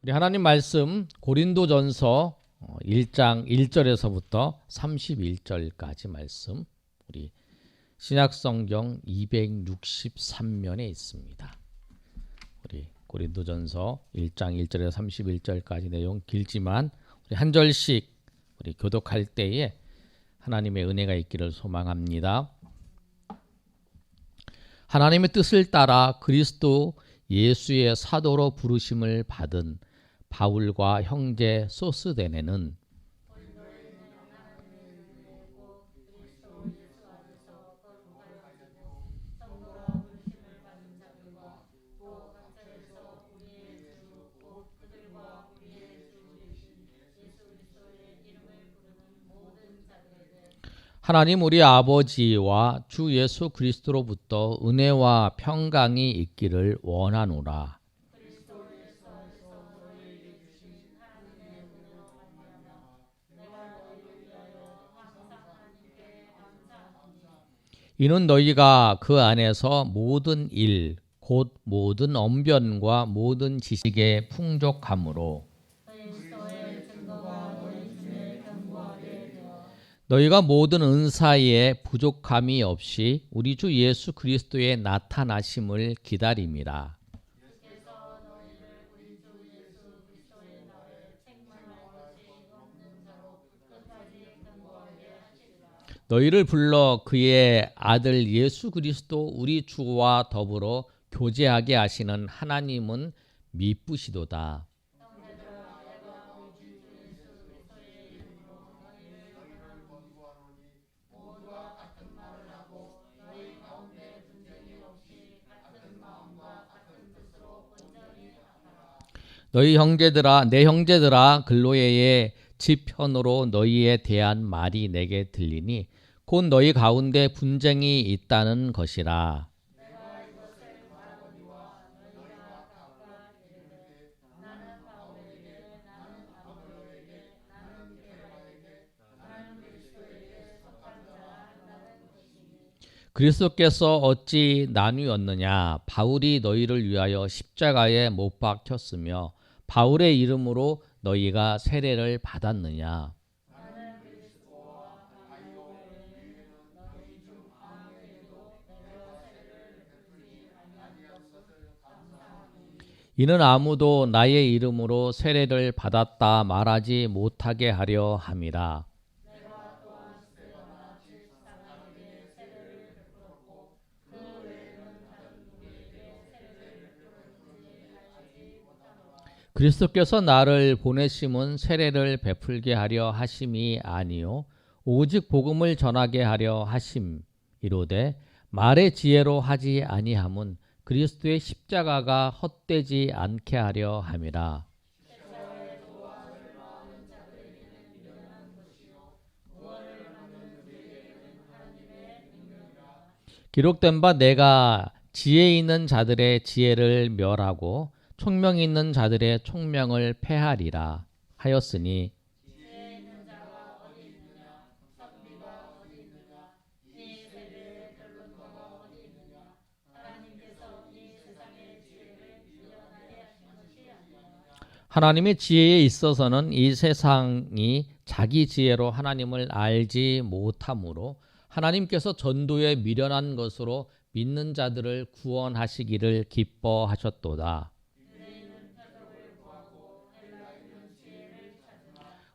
우리 하나님 말씀 고린도전서 1장 1절에서부터 31절까지 말씀 우리 신약성경 263면에 있습니다. 우리 고린도전서 1장 1절에서 31절까지 내용 길지만 우리 한 절씩 우리 교독할 때에 하나님의 은혜가 있기를 소망합니다. 하나님의 뜻을 따라 그리스도 예수의 사도로 부르심을 받은 바울과 형제 소스데네는 하나님 우리 아버지와 주 예수 그리스도로부터 은혜와 평강이 있기를 원하노라. 이는 너희가 그 안에서 모든 일, 곧 모든 언변과 모든 지식에 풍족함으로 너희가 모든 은사에 부족함이 없이 우리 주 예수 그리스도의 나타나심을 기다림이라. 너희를 불러 그의 아들 예수 그리스도 우리 주와 더불어 교제하게 하시는 하나님은 미쁘시도다. 너희 형제들아, 내 형제들아, 글로에의 지편으로 너희에 대한 말이 내게 들리니 곧 너희 가운데 분쟁이 있다는 것이라. 그리스도께서 어찌 나뉘었느냐? 바울이 너희를 위하여 십자가에 못 박혔으며 바울의 이름으로 너희가 세례를 받았느냐? 이는 아무도 나의 이름으로 세례를 받았다 말하지 못하게 하려 함이라. 그리스도께서 나를 보내심은 세례를 베풀게 하려 하심이 아니요 오직 복음을 전하게 하려 하심이로되 말의 지혜로 하지 아니함은 그리스도의 십자가가 헛되지 않게 하려 함이라. 기록된 바 내가 지혜 있는 자들의 지혜를 멸하고 총명 있는 자들의 총명을 패하리라 하였으니 하나님의 지혜에 있어서는 이 세상이 자기 지혜로 하나님을 알지 못하므로 하나님께서 전도에 미련한 것으로 믿는 자들을 구원하시기를 기뻐하셨도다.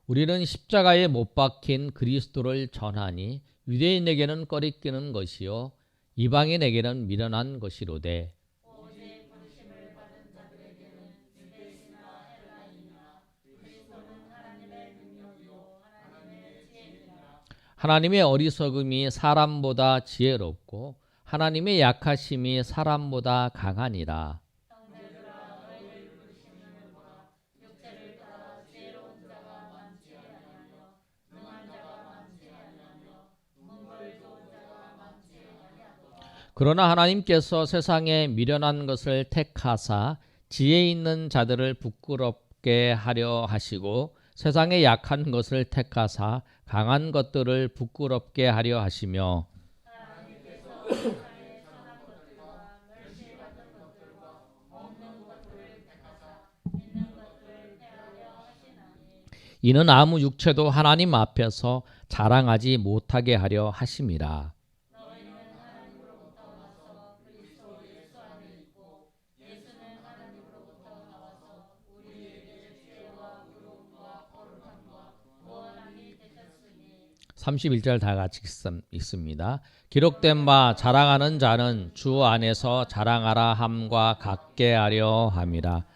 우리는 십자가에 못 박힌 그리스도를 전하니 유대인에게는 꺼리끼는 것이요 이방인에게는 미련한 것이로되 하나님의 어리석음이 사람보다 지혜롭고 하나님의 약하심이 사람보다 강하니라. 그러나 하나님께서 세상에 미련한 것을 택하사 지혜 있는 자들을 부끄럽게 하려 하시고 세상에 약한 것을 택하사 강한 것들을 부끄럽게 하려 하시며 이는 아무 육체도 하나님 앞에서 자랑하지 못하게 하려 하심이라. (31절) 다 같이 읽습니다. 기록된 바 자랑하는 자는 주 안에서 자랑하라 함과 같게 하려 함이라.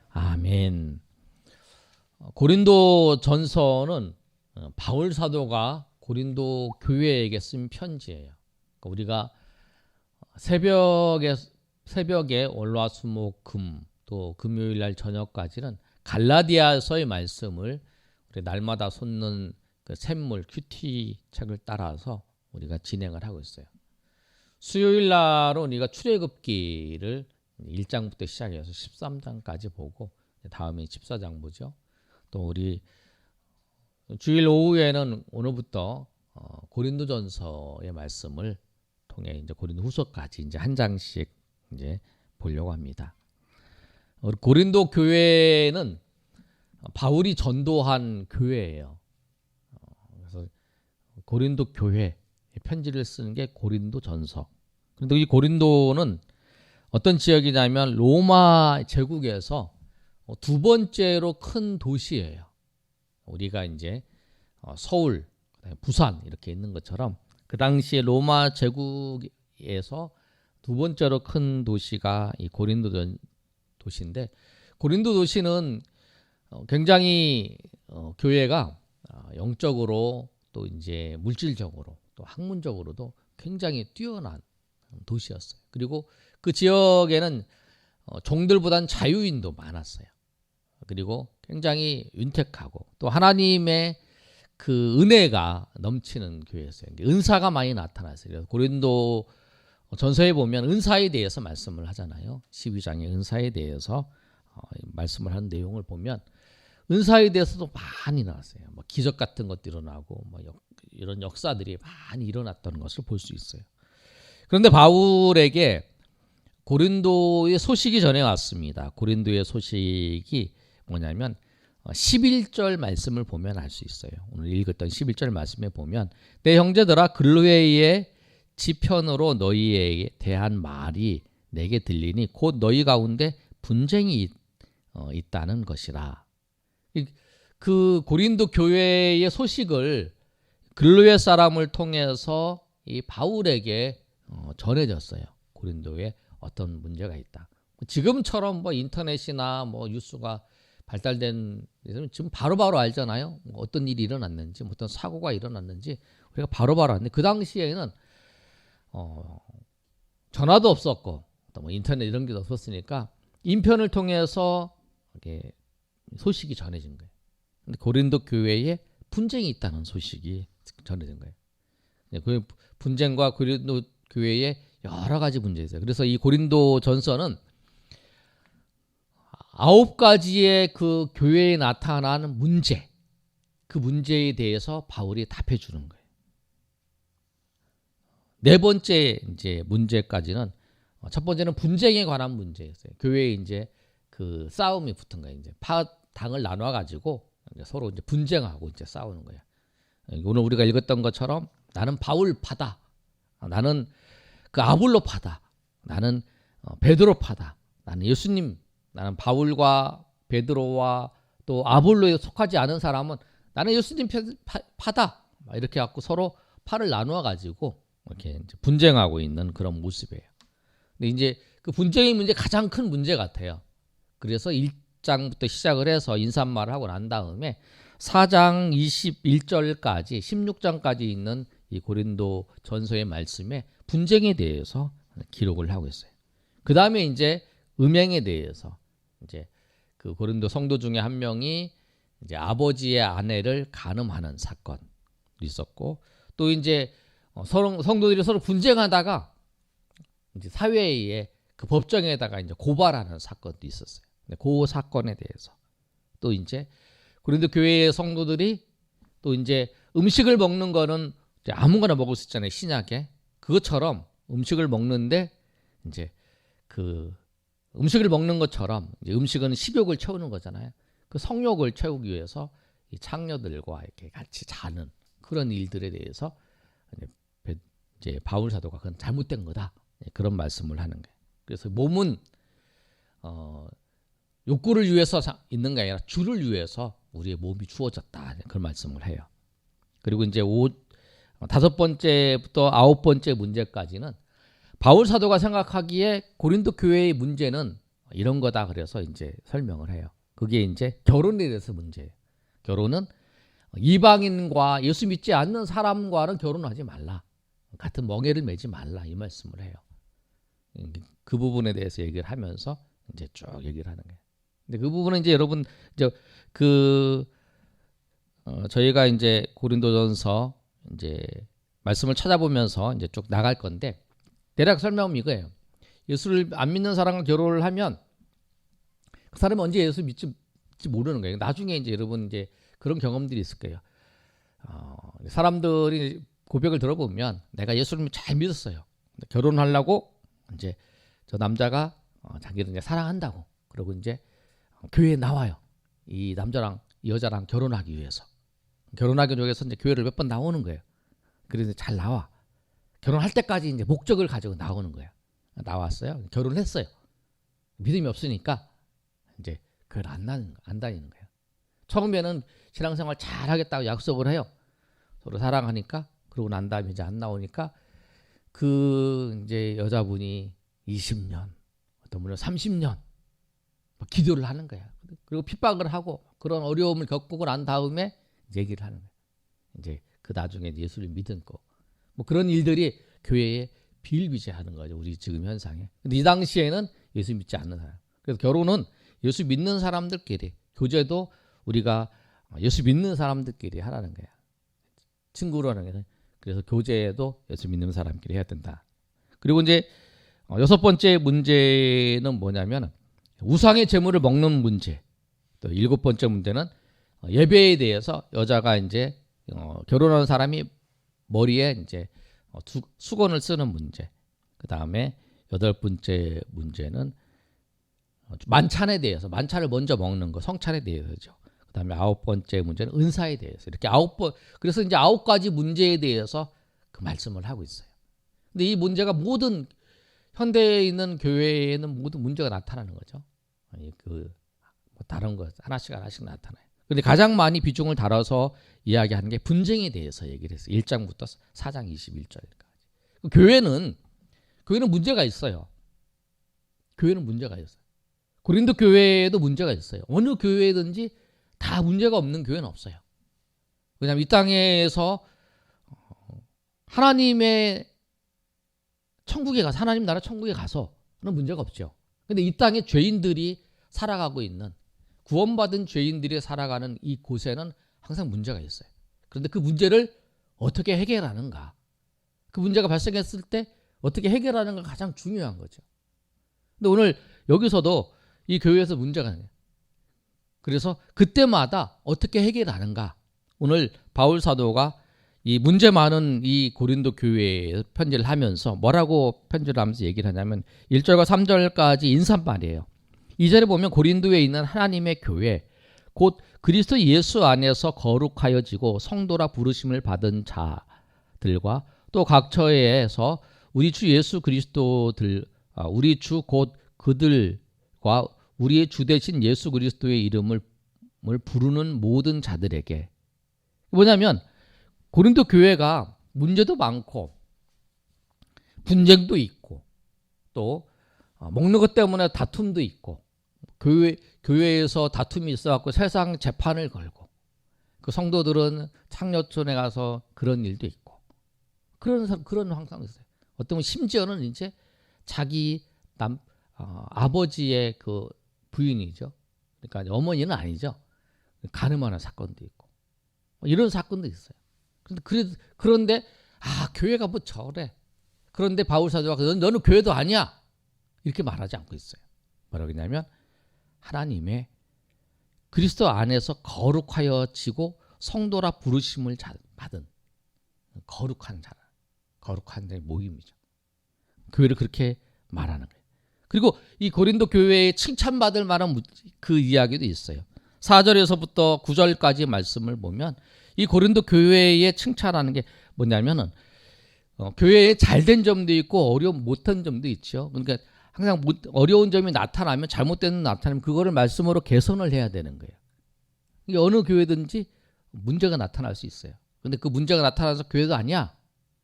아멘. 고린도 전서는 바울 사도가 고린도 교회에게 쓴 편지예요. 그러니까 우리가 새벽에 월화수목금 또 금요일 날 저녁까지는 갈라디아서의 말씀을 우리 날마다 솟는 그 샘물 큐티 책을 따라서 우리가 진행을 하고 있어요. 수요일 날은 우리가 출애굽기를 1장부터 시작해서 13장까지 보고 다음에 14장 보죠. 또 우리 주일 오후에는 오늘부터 고린도전서의 말씀을 통해 이제 고린도후서까지 이제 한 장씩 이제 보려고 합니다. 우리 고린도 교회는 바울이 전도한 교회예요. 그래서 고린도 교회 편지를 쓰는 게 고린도전서. 그런데 이 고린도는 어떤 지역이냐면 로마 제국에서 두 번째로 큰 도시예요. 우리가 이제 서울, 부산 이렇게 있는 것처럼 그 당시에 로마 제국에서 두 번째로 큰 도시가 이 고린도 도시인데, 고린도 도시는 굉장히 교회가 영적으로 또 이제 물질적으로 또 학문적으로도 굉장히 뛰어난 도시였어요. 그리고 그 지역에는 종들보다는 자유인도 많았어요. 그리고 굉장히 윤택하고 또 하나님의 그 은혜가 넘치는 교회였어요. 은사가 많이 나타났어요. 그래서 고린도 전서에 보면 은사에 대해서 말씀을 하잖아요. 12장의 은사에 대해서 말씀을 하는 내용을 보면 은사에 대해서도 많이 나왔어요. 뭐 기적 같은 것도 일어나고 뭐 이런 역사들이 많이 일어났던 것을 볼 수 있어요. 그런데 바울에게 고린도의 소식이 전해왔습니다. 고린도의 소식이 뭐냐면 11절 말씀을 보면 알 수 있어요. 오늘 읽었던 11절 말씀에 보면 내 형제들아 근로회의 지편으로 너희에게 대한 말이 내게 들리니 곧 너희 가운데 분쟁이 있다는 것이라. 그 고린도 교회의 소식을 근로회 사람을 통해서 이 바울에게 전해졌어요. 고린도에 어떤 문제가 있다. 지금처럼 뭐 인터넷이나 뭐 뉴스가 발달된 지금 바로바로 알잖아요. 어떤 일이 일어났는지, 어떤 사고가 일어났는지 우리가 바로바로 아는데 그 당시에는 전화도 없었고 또 뭐 인터넷 이런 게 없었으니까 인편을 통해서 이렇게 소식이 전해진 거예요. 근데 고린도 교회에 분쟁이 있다는 소식이 전해진 거예요. 그 분쟁과 고린도 교회에 여러 가지 문제가 있어요. 그래서 이 고린도 전서는 9가지의 그 교회에 나타나는 문제, 그 문제에 대해서 바울이 답해 주는 거예요. 네 번째 이제 문제까지는 첫 번째는 분쟁에 관한 문제였어요. 교회에 이제 그 싸움이 붙은 거예요. 이제 당을 나눠 가지고 서로 이제 분쟁하고 이제 싸우는 거예요. 오늘 우리가 읽었던 것처럼 나는 바울파다, 나는 그 아볼로파다, 나는 베드로파다, 나는 예수님, 나는 바울과 베드로와 또 아볼로에 속하지 않은 사람은 나는 예수님 파다, 이렇게 갖고 서로 팔을 나누어 가지고 이렇게 이제 분쟁하고 있는 그런 모습이에요. 근데 이제 그 분쟁의 문제 가장 큰 문제 같아요. 그래서 1장부터 시작을 해서 인사말을 하고 난 다음에 4장 21절까지 16장까지 있는 이 고린도 전서의 말씀에 분쟁에 대해서 기록을 하고 있어요. 그 다음에 이제 음행에 대해서 이제 그 고린도 성도 중에 한 명이 이제 아버지의 아내를 간음하는 사건이 있었고, 또 이제 성도들이 서로 분쟁하다가 이제 사회에 그 법정에다가 이제 고발하는 사건도 있었어요. 그 사건에 대해서 또 이제 고린도 교회의 성도들이 또 이제 음식을 먹는 거는 이제 아무거나 먹을 수 있잖아요. 신약에 그것처럼 음식을 먹는데 이제 그 음식을 먹는 것처럼 이제 음식은 식욕을 채우는 거잖아요. 그 성욕을 채우기 위해서 이 창녀들과 이렇게 같이 자는 그런 일들에 대해서 이제 바울 사도가 그건 잘못된 거다. 그런 말씀을 하는 거예요. 그래서 몸은 욕구를 위해서 있는 게 아니라 주를 위해서 우리의 몸이 주어졌다. 그런 말씀을 해요. 그리고 이제 5번째부터 9번째 문제까지는 바울 사도가 생각하기에 고린도 교회의 문제는 이런 거다. 그래서 이제 설명을 해요. 그게 이제 결혼에 대해서 문제예요. 결혼은 이방인과 예수 믿지 않는 사람과는 결혼하지 말라. 같은 멍에를 매지 말라. 이 말씀을 해요. 그 부분에 대해서 얘기를 하면서 이제 쭉 얘기를 하는 거예요. 근데 그 부분은 이제 여러분 이제 저희가 이제 고린도전서 이제 말씀을 찾아보면서 이제 쭉 나갈 건데 대략 설명은 이거예요. 예수를 안 믿는 사람과 결혼을 하면 그 사람이 언제 예수 믿지 모르는 거예요. 나중에 이제 여러분 이제 그런 경험들이 있을 거예요. 사람들이 고백을 들어보면 내가 예수를 잘 믿었어요. 결혼하려고 이제 저 남자가 자기를 이제 사랑한다고 그러고 이제 교회에 나와요. 이 남자랑 이 여자랑 결혼하기 위해서 이제 교회를 몇 번 나오는 거예요. 그래서 잘 나와. 결혼할 때까지 이제 목적을 가지고 나오는 거예요. 나왔어요. 결혼했어요. 믿음이 없으니까 이제 교회를 안 다니는 거예요. 처음에는 신앙생활 잘 하겠다고 약속을 해요. 서로 사랑하니까. 그러고 난 다음에 이제 안 나오니까 그 이제 여자분이 20년, 어떤 분은 30년 기도를 하는 거야. 그리고 핍박을 하고 그런 어려움을 겪고 난 다음에 얘기를 하는 거야. 이제 그 나중에 예수를 믿은 거. 뭐 그런 일들이 교회에 비일비재하는 거죠. 우리 지금 현상에. 근데 이 당시에는 예수 믿지 않는 사람. 그래서 결혼은 예수 믿는 사람들끼리, 교제도 우리가 예수 믿는 사람들끼리 하라는 거야. 친구로 하는 게. 그래서 교제도 예수 믿는 사람끼리 해야 된다. 그리고 이제 6번째 문제는 뭐냐면 우상의 제물을 먹는 문제. 또 7번째 문제는 예배에 대해서 여자가 이제 결혼한 사람이 머리에 이제 수건을 쓰는 문제. 그 다음에 8번째 문제는 만찬에 대해서, 만찬을 먼저 먹는 거, 성찬에 대해서죠. 그 다음에 9번째 문제는 은사에 대해서. 이렇게 그래서 이제 9가지 문제에 대해서 그 말씀을 하고 있어요. 근데 이 문제가 모든 현대에 있는 교회에는 모든 문제가 나타나는 거죠. 다른 거 하나씩 나타나요. 근데 가장 많이 비중을 다뤄서 이야기하는 게 분쟁에 대해서 얘기를 했어요. 1장부터 4장 21절까지. 교회는 문제가 있어요. 교회는 문제가 있어요. 고린도 교회에도 문제가 있어요. 어느 교회든지 다 문제가 없는 교회는 없어요. 왜냐하면 이 땅에서 하나님의 천국에 가서 하나님 나라 천국에 가서는 문제가 없죠. 근데 이 땅에 죄인들이 살아가고 있는 구원받은 죄인들이 살아가는 이 곳에는 항상 문제가 있어요. 그런데 그 문제를 어떻게 해결하는가? 그 문제가 발생했을 때 어떻게 해결하는가 가장 중요한 거죠. 근데 오늘 여기서도 이 교회에서 문제가 있어요. 그래서 그때마다 어떻게 해결하는가? 오늘 바울 사도가 이 문제 많은 이 고린도 교회에 편지를 하면서 뭐라고 편지를 하면서 얘기를 하냐면 1절과 3절까지 인사말이에요. 2절에 보면 고린도에 있는 하나님의 교회 곧 그리스도 예수 안에서 거룩하여지고 성도라 부르심을 받은 자들과 또 각 처에서 우리 주 예수 그리스도들 우리 주 곧 그들과 우리의 주 되신 예수 그리스도의 이름을 부르는 모든 자들에게 뭐냐면 고린도 교회가 문제도 많고 분쟁도 있고 또 먹는 것 때문에 다툼도 있고 교회에서 다툼이 있어갖고 세상 재판을 걸고 그 성도들은 창녀촌에 가서 그런 일도 있고 그런 환상이 있어요. 어떤 분 심지어는 이제 자기 아버지의 그 부인이죠. 그러니까 어머니는 아니죠. 간음하는 사건도 있고 이런 사건도 있어요. 그런데 교회가 뭐 저래. 그런데 바울 사도가 너는 교회도 아니야. 이렇게 말하지 않고 있어요. 뭐라고 했냐면 하나님의 그리스도 안에서 거룩하여지고 성도라 부르심을 받은 거룩한 자의 모임이죠. 교회를 그렇게 말하는 거예요. 그리고 이 고린도 교회에 칭찬받을 만한 그 이야기도 있어요. 4절에서부터 9절까지 말씀을 보면 이 고린도 교회의 칭찬하는 게 뭐냐면은 교회에 잘된 점도 있고 어려운 못한 점도 있죠. 그러니까 항상 어려운 점이 나타나면 잘못된 점 나타나면 그거를 말씀으로 개선을 해야 되는 거예요. 이게 어느 교회든지 문제가 나타날 수 있어요. 근데 그 문제가 나타나서 교회가 아니야?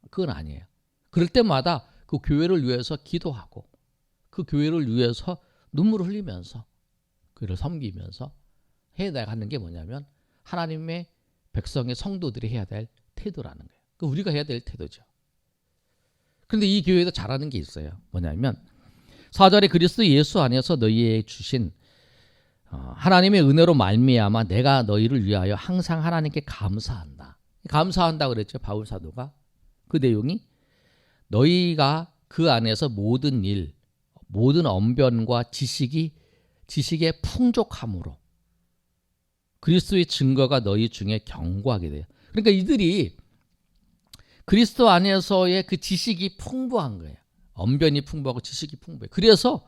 그건 아니에요. 그럴 때마다 그 교회를 위해서 기도하고 그 교회를 위해서 눈물을 흘리면서 교회를 섬기면서 해야 하는 게 뭐냐면 하나님의 백성의 성도들이 해야 될 태도라는 거예요. 그 우리가 해야 될 태도죠. 그런데 이 교회도 잘하는 게 있어요. 뭐냐면 4절에 그리스도 예수 안에서 너희에게 주신 하나님의 은혜로 말미암아 내가 너희를 위하여 항상 하나님께 감사한다. 감사한다 그랬죠. 바울 사도가. 그 내용이 너희가 그 안에서 모든 일, 모든 언변과 지식의 풍족함으로 그리스도의 증거가 너희 중에 견고하게 돼요. 그러니까 이들이 그리스도 안에서의 그 지식이 풍부한 거예요. 언변이 풍부하고 지식이 풍부해요. 그래서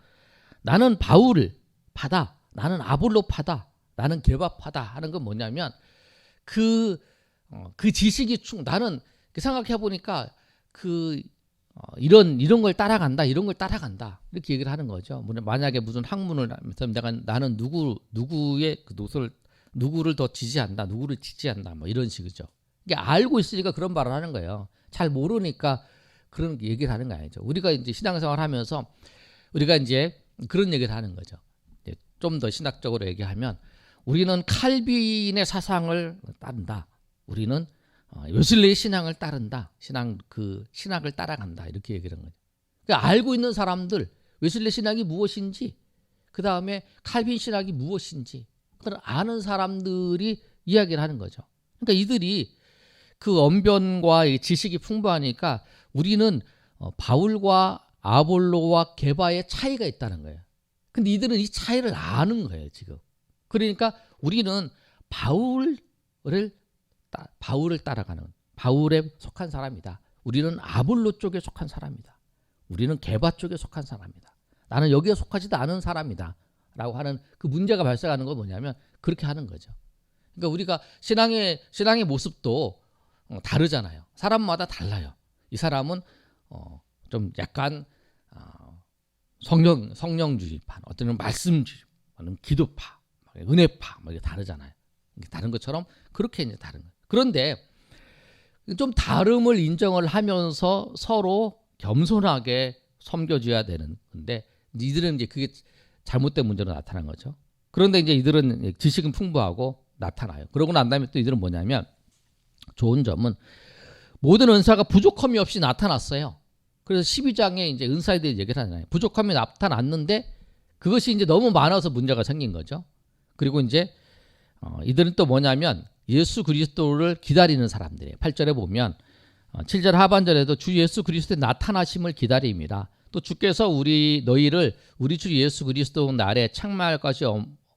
나는 바울을 파다, 나는 아볼로 파다, 나는 게바 파다 하는 건 뭐냐면 그 지식이 나는 생각해 보니까 이런 걸 따라간다, 이런 걸 따라간다 이렇게 얘기를 하는 거죠. 만약에 무슨 학문을 하면 나는 누구의 그 누구를 더 지지한다, 누구를 지지한다, 뭐 이런 식이죠. 이게 알고 있으니까 그런 말을 하는 거예요. 잘 모르니까 그런 얘기를 하는 거 아니죠. 우리가 이제 신앙생활 하면서 우리가 이제 그런 얘기를 하는 거죠. 좀 더 신학적으로 얘기하면 우리는 칼빈의 사상을 따른다. 우리는 웨슬리의 신앙을 따른다. 신학을 따라간다. 이렇게 얘기를 하는 거죠. 그러니까 알고 있는 사람들, 웨슬리 신학이 무엇인지, 그 다음에 칼빈 신학이 무엇인지, 그걸 아는 사람들이 이야기를 하는 거죠. 그러니까 이들이 그 언변과 지식이 풍부하니까 우리는 바울과 아볼로와 게바의 차이가 있다는 거예요. 근데 이들은 이 차이를 아는 거예요, 지금. 그러니까 우리는 바울을 따라가는, 바울에 속한 사람이다. 우리는 아볼로 쪽에 속한 사람이다. 우리는 게바 쪽에 속한 사람이다. 나는 여기에 속하지도 않은 사람이다. 라고 하는 그 문제가 발생하는 건 뭐냐면 그렇게 하는 거죠. 그러니까 우리가 신앙의 모습도 다르잖아요. 사람마다 달라요. 이 사람은 좀 약간 성령주의파, 어떤 말씀주의, 어떤 기도파, 은혜파, 뭐 이게 다르잖아요. 다른 것처럼 그렇게 이제 다른 거예요. 그런데 좀 다름을 인정을 하면서 서로 겸손하게 섬겨줘야 되는 건데 이들은 이제 그게 잘못된 문제로 나타난 거죠. 그런데 이제 이들은 지식은 풍부하고 나타나요. 그러고 난 다음에 또 이들은 뭐냐면 좋은 점은 모든 은사가 부족함이 없이 나타났어요. 그래서 12장에 이제 은사에 대해 얘기를 하잖아요. 부족함이 나타났는데 그것이 이제 너무 많아서 문제가 생긴 거죠. 그리고 이제 이들은 또 뭐냐면 예수 그리스도를 기다리는 사람들이에요. 8절에 보면 7절 하반절에도 주 예수 그리스도의 나타나심을 기다립니다. 또 주께서 너희를 우리 주 예수 그리스도 날에 책망할 것이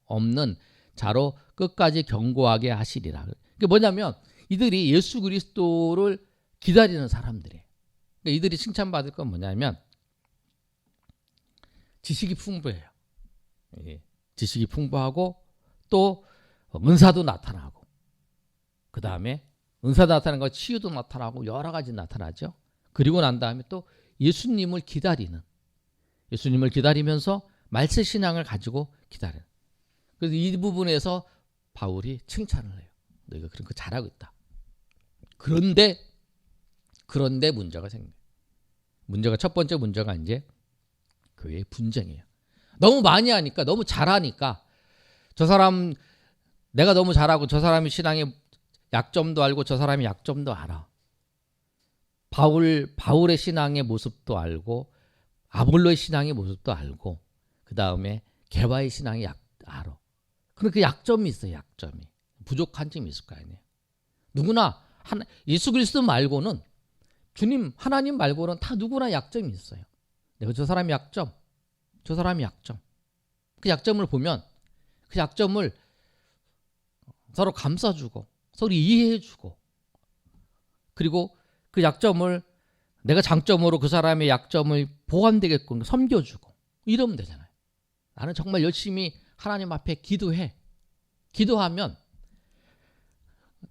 없는 자로 끝까지 견고하게 하시리라. 그게 뭐냐면 이들이 예수 그리스도를 기다리는 사람들이에요. 그러니까 이들이 칭찬받을 건 뭐냐면 지식이 풍부해요. 지식이 풍부하고 또 은사도 나타나고 그 다음에 은사도 나타나는 거 치유도 나타나고 여러 가지 나타나죠. 그리고 난 다음에 또 예수님을 기다리면서 말세 신앙을 가지고 기다려요. 그래서 이 부분에서 바울이 칭찬을 해요. 너희가 그런 거 잘하고 있다. 그런데 문제가 생겨요. 첫 번째 문제가 이제 교회의 분쟁이에요. 너무 많이 하니까, 너무 잘하니까 저 사람 내가 너무 잘하고 저 사람이 신앙의 약점도 알고 저 사람이 약점도 알아. 바울의 신앙의 모습도 알고 아볼로의 신앙의 모습도 알고 그 다음에 게바의 신앙이 알아. 그런데 그 약점이 있어요. 약점이. 부족한 점이 있을 거 아니에요. 누구나 예수 그리스도 말고는 주님 하나님 말고는 다 누구나 약점이 있어요. 내가 저 사람이 약점, 저 사람이 약점. 그 약점을 보면 그 약점을 서로 감싸주고 서로 이해해주고 그리고 그 약점을 내가 장점으로 그 사람의 약점을 보완되게끔 섬겨주고 이러면 되잖아요. 나는 정말 열심히 하나님 앞에 기도해. 기도하면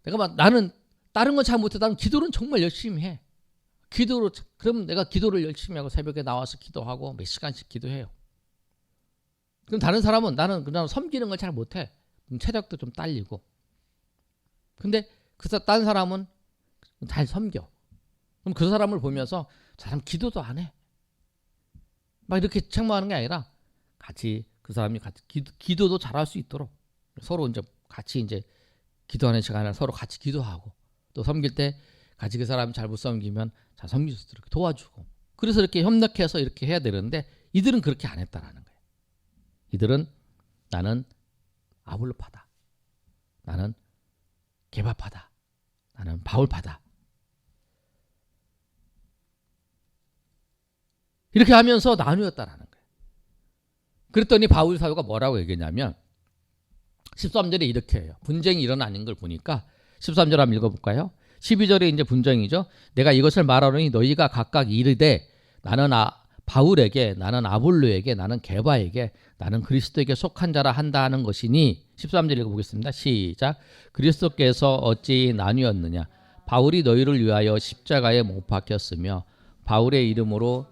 내가 막 나는 다른 건 잘 못해. 나는 기도는 정말 열심히 해. 그럼 내가 기도를 열심히 하고 새벽에 나와서 기도하고 몇 시간씩 기도해요. 그럼 다른 사람은 나는 그냥 섬기는 걸 잘 못해. 체력도 좀 딸리고. 근데 다른 사람은 잘 섬겨. 그럼 그 사람을 보면서 저 사람 기도도 안 해. 막 이렇게 책망하는 게 아니라 같이 그 사람이 같이 기도도 잘할 수 있도록 서로 이제 같이 이제 기도하는 시간에 서로 같이 기도하고 또 섬길 때 같이 그 사람이 잘 못 섬기면 잘 섬길 수 있도록 도와주고 그래서 이렇게 협력해서 이렇게 해야 되는데 이들은 그렇게 안 했다라는 거예요. 이들은 나는 아볼로파다. 나는 게바파다. 나는 바울파다. 이렇게 하면서 나누었다라는 거예요. 그랬더니 바울 사도가 뭐라고 얘기했냐면 13절에 이렇게 해요. 분쟁이 일어나는 걸 보니까 13절 한번 읽어볼까요? 12절에 이제 분쟁이죠. 내가 이것을 말하노니 너희가 각각 이르되 나는 바울에게 나는 아볼로에게 나는 게바에게 나는 그리스도에게 속한 자라 한다 하는 것이니 13절 읽어보겠습니다. 시작. 그리스도께서 어찌 나뉘었느냐 바울이 너희를 위하여 십자가에 못 박혔으며 바울의 이름으로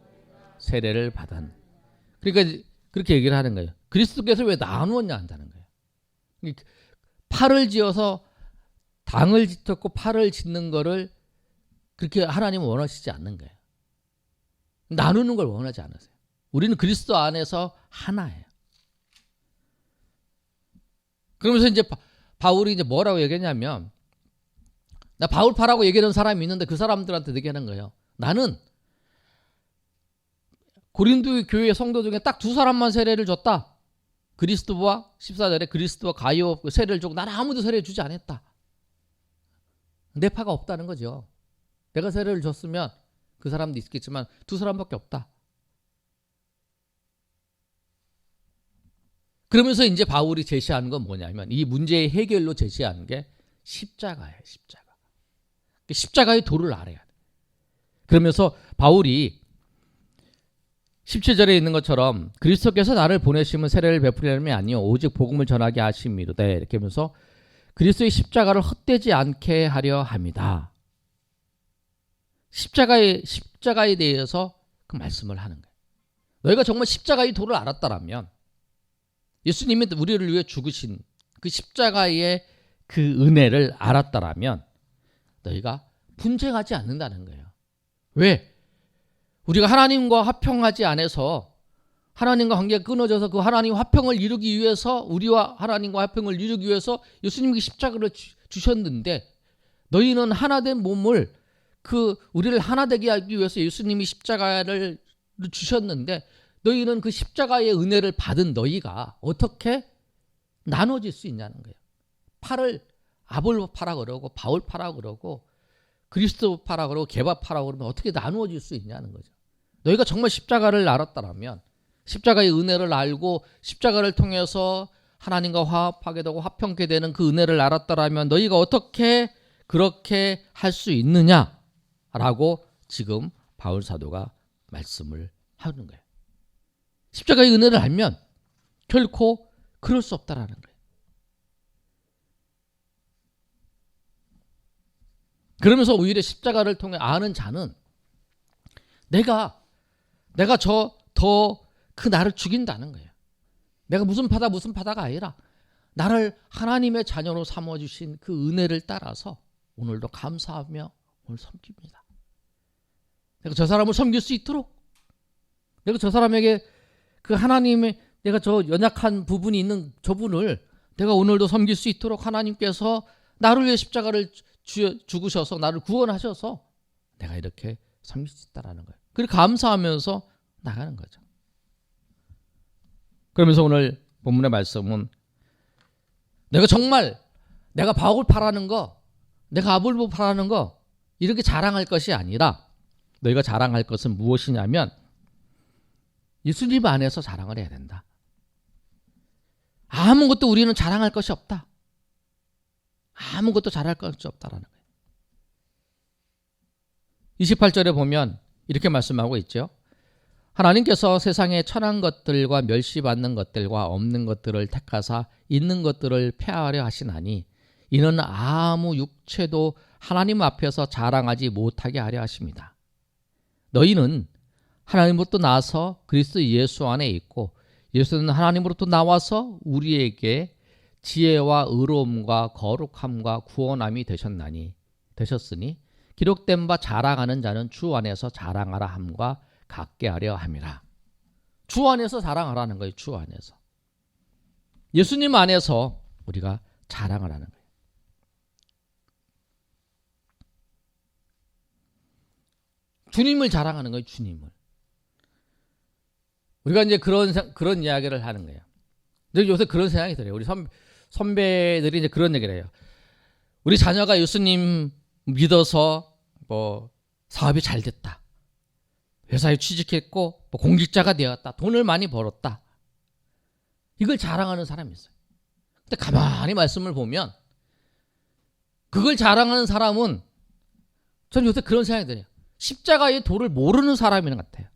세례를 받았네. 그러니까 그렇게 얘기를 하는 거예요. 그리스도께서 왜 나누었냐 한다는 거예요. 팔을 지어서 당을 짓고 팔을 짓는 거를 그렇게 하나님은 원하시지 않는 거예요. 나누는 걸 원하지 않으세요. 우리는 그리스도 안에서 하나예요. 그러면서 이제 바울이 이제 뭐라고 얘기했냐면 나 바울파라고 얘기하는 사람이 있는데 그 사람들한테 얘기하는 거예요. 나는 고린도 교회 성도 중에 딱 두 사람만 세례를 줬다. 그리스도와 14절에 그리스도와 가이오 세례를 주고 나는 아무도 세례를 주지 않았다. 내 파가 없다는 거죠. 내가 세례를 줬으면 그 사람도 있겠지만 두 사람밖에 없다. 그러면서 이제 바울이 제시하는 건 뭐냐면 이 문제의 해결로 제시하는 게 십자가예요. 십자가. 십자가의 도를 알아야 돼. 그러면서 바울이 17절에 있는 것처럼 그리스도께서 나를 보내심은 세례를 베푸려함이 아니요 오직 복음을 전하게 하심이로되 이렇게 하면서 그리스도의 십자가를 헛되지 않게 하려 합니다. 십자가에 대해서 그 말씀을 하는 거예요. 너희가 정말 십자가의 도를 알았다라면 예수님이 우리를 위해 죽으신 그 십자가의 그 은혜를 알았다라면 너희가 분쟁하지 않는다는 거예요. 왜? 우리가 하나님과 화평하지 않아서 하나님과 관계가 끊어져서 그 하나님 화평을 이루기 위해서 우리와 하나님과 화평을 이루기 위해서 예수님이 십자가를 주셨는데 너희는 하나된 몸을 우리를 하나되게 하기 위해서 예수님이 십자가를 주셨는데 너희는 그 십자가의 은혜를 받은 너희가 어떻게 나눠질 수 있냐는 거예요. 팔을 아볼로파라 그러고 바울파라 그러고 그리스도파라 그러고 게바파라 그러면 어떻게 나누어질 수 있냐는 거죠. 너희가 정말 십자가를 알았다면 십자가의 은혜를 알고 십자가를 통해서 하나님과 화합하게 되고 화평케 되는 그 은혜를 알았다면 너희가 어떻게 그렇게 할 수 있느냐라고 지금 바울 사도가 말씀을 하는 거예요. 십자가의 은혜를 알면 결코 그럴 수 없다라는 거예요. 그러면서 오히려 십자가를 통해 아는 자는 내가 그 나를 죽인다는 거예요. 내가 무슨 파다가 아니라 나를 하나님의 자녀로 삼아주신 그 은혜를 따라서 오늘도 감사하며 오늘 섬깁니다. 내가 저 사람을 섬길 수 있도록 내가 저 사람에게 그 하나님의 내가 저 연약한 부분이 있는 저분을 내가 오늘도 섬길 수 있도록 하나님께서 나를 위해 십자가를 죽으셔서 나를 구원하셔서 내가 이렇게 섬길 수 있다는 거예요. 그리고 감사하면서 나가는 거죠. 그러면서 오늘 본문의 말씀은 내가 바울파라는 거 내가 아볼로파라는 거 이렇게 자랑할 것이 아니라 너희가 자랑할 것은 무엇이냐면 예수님 안에서 자랑을 해야 된다. 아무것도 우리는 자랑할 것이 없다. 아무것도 자랑할 것이 없다라는 거예요. 28절에 보면 이렇게 말씀하고 있죠. 하나님께서 세상에 천한 것들과 멸시받는 것들과 없는 것들을 택하사 있는 것들을 폐하려 하시나니 이는 아무 육체도 하나님 앞에서 자랑하지 못하게 하려 하십니다. 너희는 하나님으로부터 나서 그리스도 예수 안에 있고 예수는 하나님으로부터 나와서 우리에게 지혜와 의로움과 거룩함과 구원함이 되셨으니 기록된 바 자랑하는 자는 주 안에서 자랑하라 함과 같게 하려 함이라. 주 안에서 자랑하라는 거예요. 주 안에서. 예수님 안에서 우리가 자랑하라는 거예요. 주님을 자랑하는 거예요. 주님을. 우리가 이제 그런 이야기를 하는 거예요. 요새 그런 생각이 들어요. 우리 선배들이 이제 그런 얘기를 해요. 우리 자녀가 예수님 믿어서 뭐 사업이 잘 됐다. 회사에 취직했고 뭐 공직자가 되었다. 돈을 많이 벌었다. 이걸 자랑하는 사람이 있어요. 근데 가만히 말씀을 보면 그걸 자랑하는 사람은 저는 요새 그런 생각이 들어요. 십자가의 도를 모르는 사람인 것 같아요.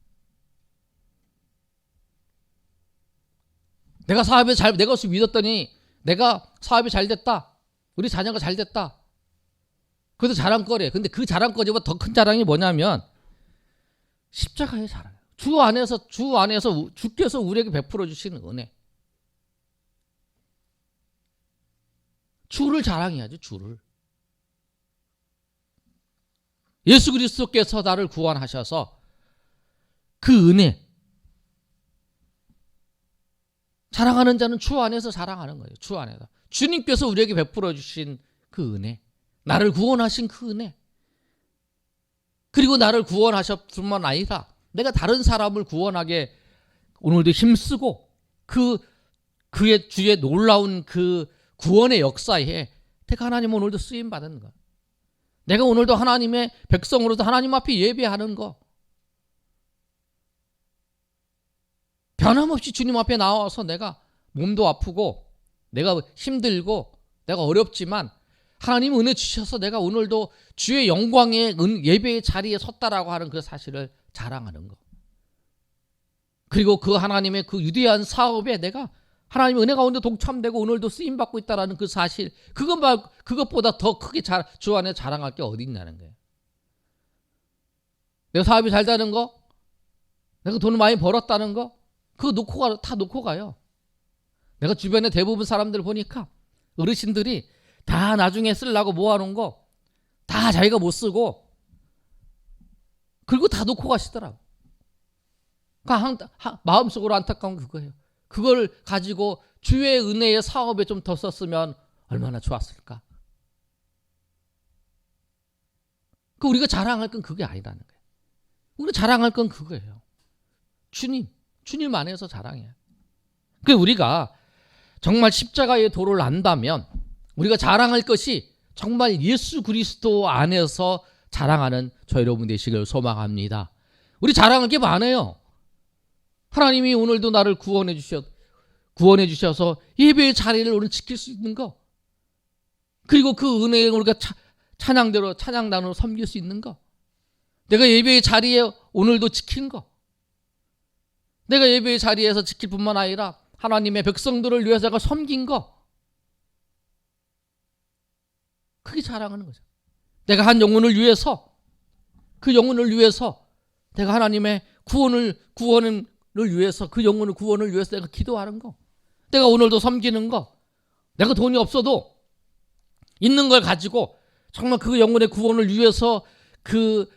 내가 믿었더니 내가 사업이 잘 됐다. 우리 자녀가 잘 됐다. 그것도 자랑거리예요. 근데 그 자랑거리보다 더 큰 자랑이 뭐냐면 십자가의 자랑. 주 안에서 주께서 우리에게 베풀어 주시는 은혜. 주를 자랑해야죠. 주를. 예수 그리스도께서 나를 구원하셔서 그 은혜. 자랑하는 자는 주 안에서 자랑하는 거예요. 주 안에서. 주님께서 우리에게 베풀어 주신 그 은혜. 나를 구원하신 그 은혜. 그리고 나를 구원하셨뿐만 아니라 내가 다른 사람을 구원하게 오늘도 힘쓰고 그의 주의 놀라운 그 구원의 역사에 내가 하나님 오늘도 쓰임 받은 거. 내가 오늘도 하나님의 백성으로서 하나님 앞에 예배하는 거. 변함없이 주님 앞에 나와서 내가 몸도 아프고 내가 힘들고 내가 어렵지만 하나님 은혜 주셔서 내가 오늘도 주의 영광의 예배의 자리에 섰다라고 하는 그 사실을 자랑하는 거. 그리고 그 하나님의 그 위대한 사업에 내가 하나님의 은혜 가운데 동참되고 오늘도 쓰임받고 있다는 그 사실, 그것보다 더 크게 주 안에 자랑할 게 어디 있냐는 거예요. 내가 사업이 잘 되는 거, 내가 돈을 많이 벌었다는 거, 그거 다 놓고 가요. 내가 주변에 대부분 사람들 보니까 어르신들이 다 나중에 쓰려고 모아놓은 거 다 자기가 못 쓰고 그리고 다 놓고 가시더라고. 그러니까 마음속으로 안타까운 그거예요. 그걸 가지고 주의 은혜의 사업에 좀 더 썼으면 얼마나 좋았을까. 우리가 자랑할 건 그게 아니라는 거예요. 우리가 자랑할 건 그거예요. 주님 안에서 자랑해요. 우리가 정말 십자가의 도를 안다면 우리가 자랑할 것이 정말 예수 그리스도 안에서 자랑하는 저 여러분 되시길 소망합니다. 우리 자랑할 게 많아요. 하나님이 오늘도 나를 구원해 주셔서 예배의 자리를 오늘 지킬 수 있는 거. 그리고 그 은혜에 우리가 찬양단으로 섬길 수 있는 거. 내가 예배의 자리에 오늘도 지킨 거. 내가 예배의 자리에서 지킬 뿐만 아니라 하나님의 백성들을 위해서 내가 섬긴 거. 그게 자랑하는 거죠. 내가 한 영혼을 위해서, 그 영혼을 위해서 내가 하나님의 구원을 위해서, 그 영혼의 구원을 위해서 내가 기도하는 거. 내가 오늘도 섬기는 거. 내가 돈이 없어도 있는 걸 가지고 정말 그 영혼의 구원을 위해서 그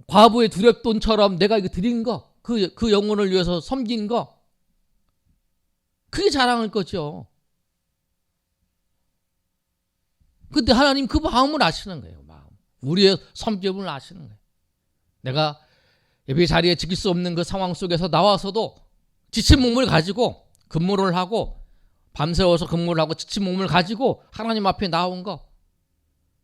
과부의 두렵돈처럼 내가 이거 드린 거. 그 영혼을 위해서 섬긴 거. 그게 자랑할 거죠. 근데 하나님 그 마음을 아시는 거예요. 마음. 우리의 섬김을 아시는 거예요. 내가 예배 자리에 지킬 수 없는 그 상황 속에서 나와서도 지친 몸을 가지고 근무를 하고 밤새워서 근무를 하고 지친 몸을 가지고 하나님 앞에 나온 거.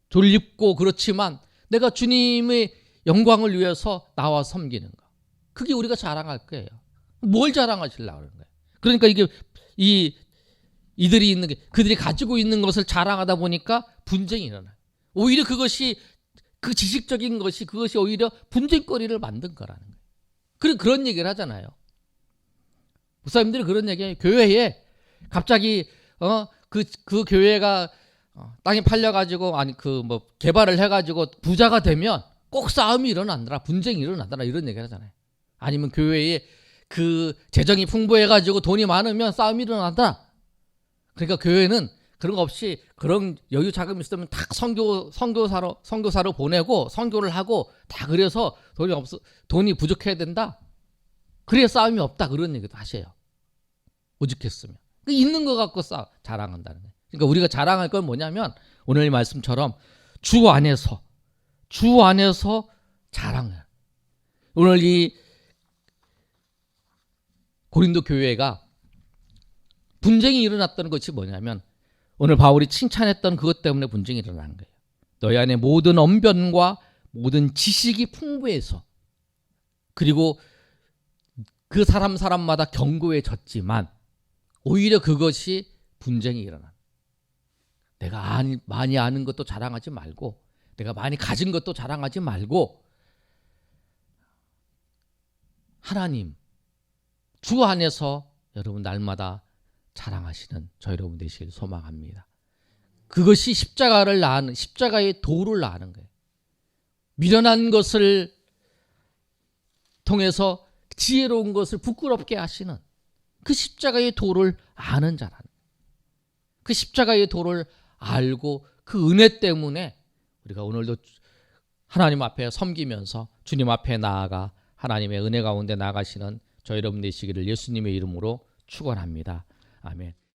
졸립고 그렇지만 내가 주님의 영광을 위해서 나와 섬기는 거. 그게 우리가 자랑할 거예요. 뭘 자랑하시려고 하는 거예요. 그러니까 그들이 가지고 있는 것을 자랑하다 보니까 분쟁이 일어나요. 오히려 그 지식적인 것이 그것이 오히려 분쟁거리를 만든 거라는 거예요. 그런 얘기를 하잖아요. 목사님들이 그런 얘기해요. 교회에 갑자기 그 교회가 땅이 팔려가지고 아니 그 뭐 개발을 해가지고 부자가 되면 꼭 싸움이 일어난다라, 분쟁이 일어난다라 이런 얘기를 하잖아요. 아니면 교회에 그 재정이 풍부해가지고 돈이 많으면 싸움이 일어난다. 그러니까 교회는 그런 거 없이 그런 여유 자금이 있으면 딱 선교사로 보내고 선교를 하고 다 그래서 돈이 부족해야 된다. 그래야 싸움이 없다. 그런 얘기도 하셔요. 오죽했으면. 있는 거 갖고 자랑한다는 거예요. 그러니까 우리가 자랑할 건 뭐냐면 오늘 말씀처럼 주 안에서 자랑해요. 오늘 이 고린도 교회가 분쟁이 일어났다는 것이 뭐냐면 오늘 바울이 칭찬했던 그것 때문에 분쟁이 일어난 거예요. 너희 안에 모든 언변과 모든 지식이 풍부해서, 그리고 그 사람마다 견고해졌지만 오히려 그것이 분쟁이 일어난. 내가 많이 아는 것도 자랑하지 말고, 내가 많이 가진 것도 자랑하지 말고, 하나님 주 안에서 여러분 날마다 자랑하시는 저 여러분 되시길 소망합니다. 그것이 십자가의 도를 낳는 거예요. 미련한 것을 통해서 지혜로운 것을 부끄럽게 하시는 그 십자가의 도를 아는 자라는 거예요. 그 십자가의 도를 알고 그 은혜 때문에 우리가 오늘도 하나님 앞에 섬기면서 주님 앞에 나아가 하나님의 은혜 가운데 나가시는 저 여러분 되시기를 예수님의 이름으로 축원합니다. 아멘.